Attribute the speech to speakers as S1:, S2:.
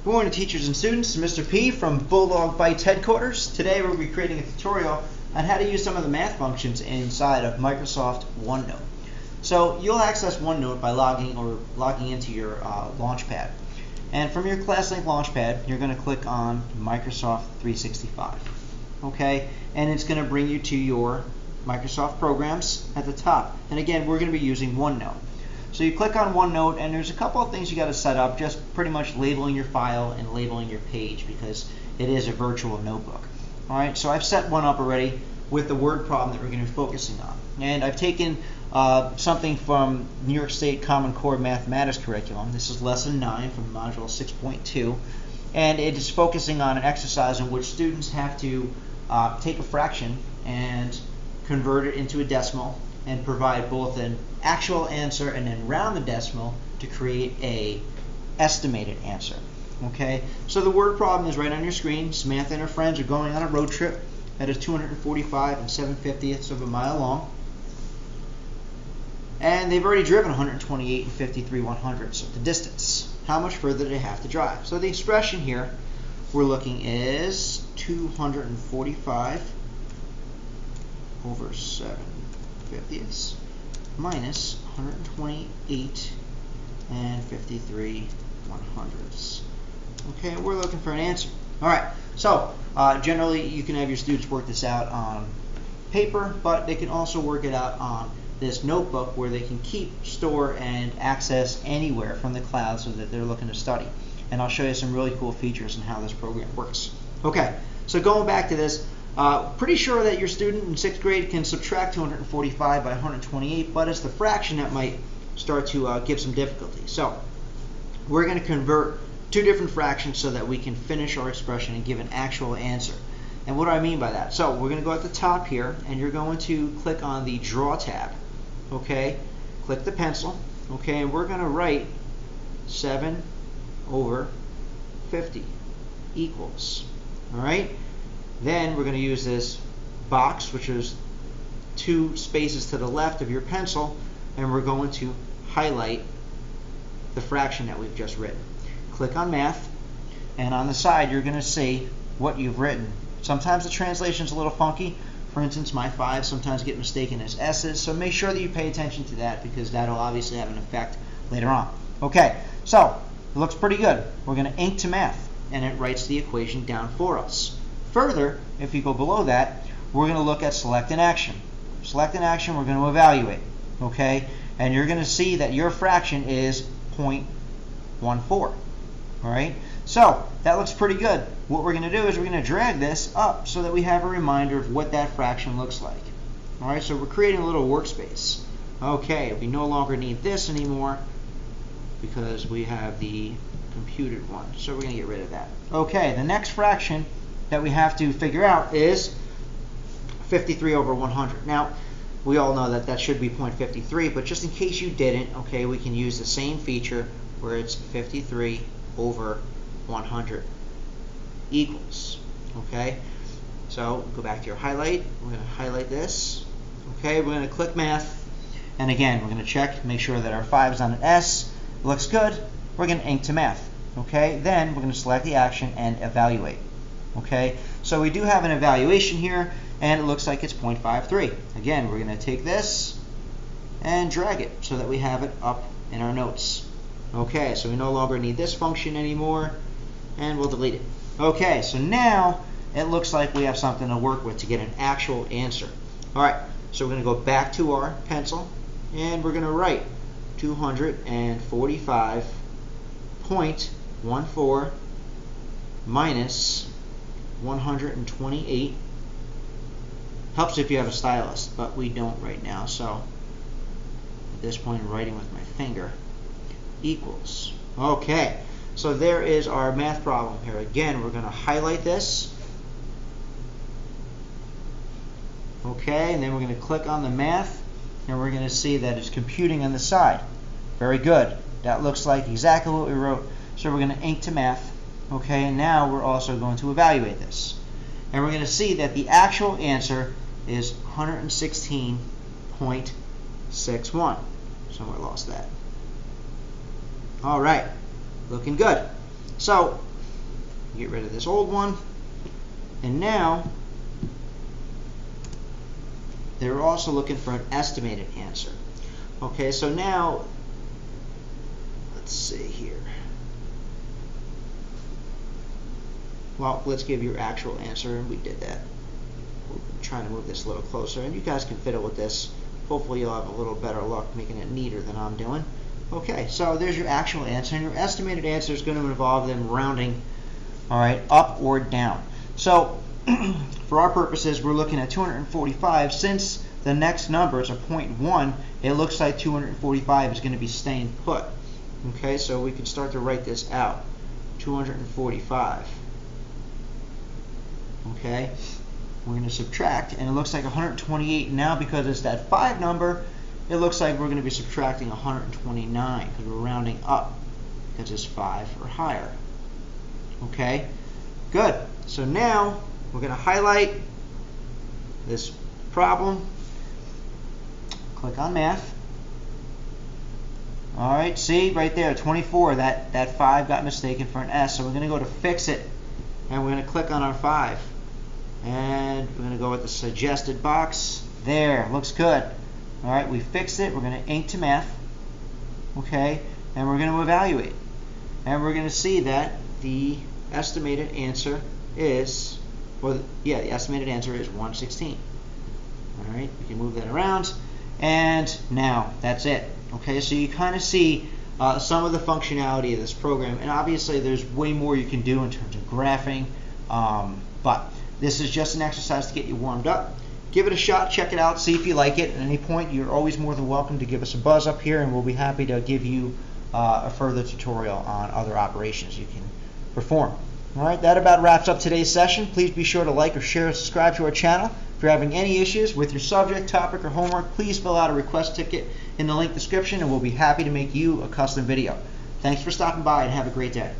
S1: Good morning, teachers and students. Mr. P from Bulldog Bytes headquarters. Today we'll be creating a tutorial on how to use some of the math functions inside of Microsoft OneNote. So you'll access OneNote by logging into your Launchpad. And from your ClassLink Launchpad, you're going to click on Microsoft 365. Okay, and it's going to bring you to your Microsoft programs at the top. And again, we're going to be using OneNote. So you click on OneNote, and there's a couple of things you got to set up, just pretty much labeling your file and labeling your page because it is a virtual notebook. All right, so I've set one up already with the word problem that we're going to be focusing on. And I've taken something from New York State Common Core Mathematics curriculum. This is lesson 9 from module 6.2, and it is focusing on an exercise in which students have to take a fraction and convert it into a decimal and provide both an actual answer and then round the decimal to create a estimated answer. Okay, so the word problem is right on your screen. Samantha and her friends are going on a road trip that is 245 7/50ths of a mile long, and they've already driven 128 53/100ths of the distance. How much further do they have to drive? So the expression here we're looking is 245 over 7/50ths minus 128 53/100ths. Okay, we're looking for an answer. All right, so generally you can have your students work this out on paper, but they can also work it out on this notebook where they can keep, store, and access anywhere from the cloud so that they're looking to study. And I'll show you some really cool features and how this program works. Okay, so going back to this, pretty sure that your student in 6th grade can subtract 245 by 128, but it's the fraction that might start to give some difficulty. So we're going to convert two different fractions so that we can finish our expression and give an actual answer. And what do I mean by that? So we're going to go at the top here, and you're going to click on the Draw tab. Okay, click the pencil. Okay, and we're going to write 7 over 50 equals. All right. Then we're going to use this box, which is 2 spaces to the left of your pencil, and we're going to highlight the fraction that we've just written. Click on Math, and on the side you're going to see what you've written. Sometimes the translation is a little funky. For instance, my 5s sometimes get mistaken as S's, so make sure that you pay attention to that because that'll obviously have an effect later on. Okay, so it looks pretty good. We're going to ink to Math, and it writes the equation down for us. Further, if you go below that, we're going to look at Select an Action. Select an Action, we're going to evaluate. Okay, and you're going to see that your fraction is 0.14. All right, so that looks pretty good. What we're going to do is we're going to drag this up so that we have a reminder of what that fraction looks like. All right, so we're creating a little workspace. Okay, we no longer need this anymore because we have the computed one, so we're going to get rid of that. Okay, the next fraction that we have to figure out is 53 over 100. Now, we all know that that should be 0.53, but just in case you didn't, okay, we can use the same feature where it's 53 over 100 equals. Okay, so go back to your highlight. We're going to highlight this. Okay, we're going to click Math, and again, we're going to check, make sure that our 5 is on an S. Looks good. We're going to ink to Math. Okay, then we're going to select the action and evaluate. Okay, so we do have an evaluation here, and it looks like it's 0.53. Again, we're going to take this and drag it so that we have it up in our notes. Okay, so we no longer need this function anymore, and we'll delete it. Okay, so now it looks like we have something to work with to get an actual answer. All right, so we're going to go back to our pencil, and we're going to write 245.14 minus 128. Helps if you have a stylus, but we don't right now, so at this point I'm writing with my finger, equals. Okay, so there is our math problem here. Again, we're going to highlight this. Okay, and then we're going to click on the Math, and we're going to see that it's computing on the side. Very good. That looks like exactly what we wrote. So we're going to ink to Math. Okay, and now we're also going to evaluate this. And we're going to see that the actual answer is 116.61. Somewhere lost that. All right, looking good. So Get rid of this old one. And now they're also looking for an estimated answer. Okay, so now let's see here. Well, let's give your actual answer, and we did that. We're trying to move this a little closer, and you guys can fiddle with this. Hopefully you'll have a little better luck making it neater than I'm doing. Okay, so there's your actual answer, and your estimated answer is going to involve them rounding, all right, up or down. So for our purposes, we're looking at 245. Since the next number is a 0.1, it looks like 245 is going to be staying put. Okay, so we can start to write this out. 245. Okay, we're going to subtract, and it looks like 128. Now, because it's that 5 number, it looks like we're going to be subtracting 129 because we're rounding up because it's 5 or higher. Okay, good. So now we're going to highlight this problem. Click on math. All right, see right there, 24. That 5 got mistaken for an S. So we're going to go to fix it, and we're going to click on our 5. And we're going to go with the suggested box. There, looks good. All right, we fixed it. We're going to ink to math. Okay, and we're going to evaluate. And we're going to see that the estimated answer is, well, yeah, the estimated answer is 116. All right, we can move that around. And now that's it. Okay, so you kind of see some of the functionality of this program. And obviously, there's way more you can do in terms of graphing. But this is just an exercise to get you warmed up. Give it a shot, check it out, see if you like it. At any point, you're always more than welcome to give us a buzz up here, and we'll be happy to give you a further tutorial on other operations you can perform. All right, that about wraps up today's session. Please be sure to like or share or subscribe to our channel. If you're having any issues with your subject, topic, or homework, please fill out a request ticket in the link description, and we'll be happy to make you a custom video. Thanks for stopping by, and have a great day.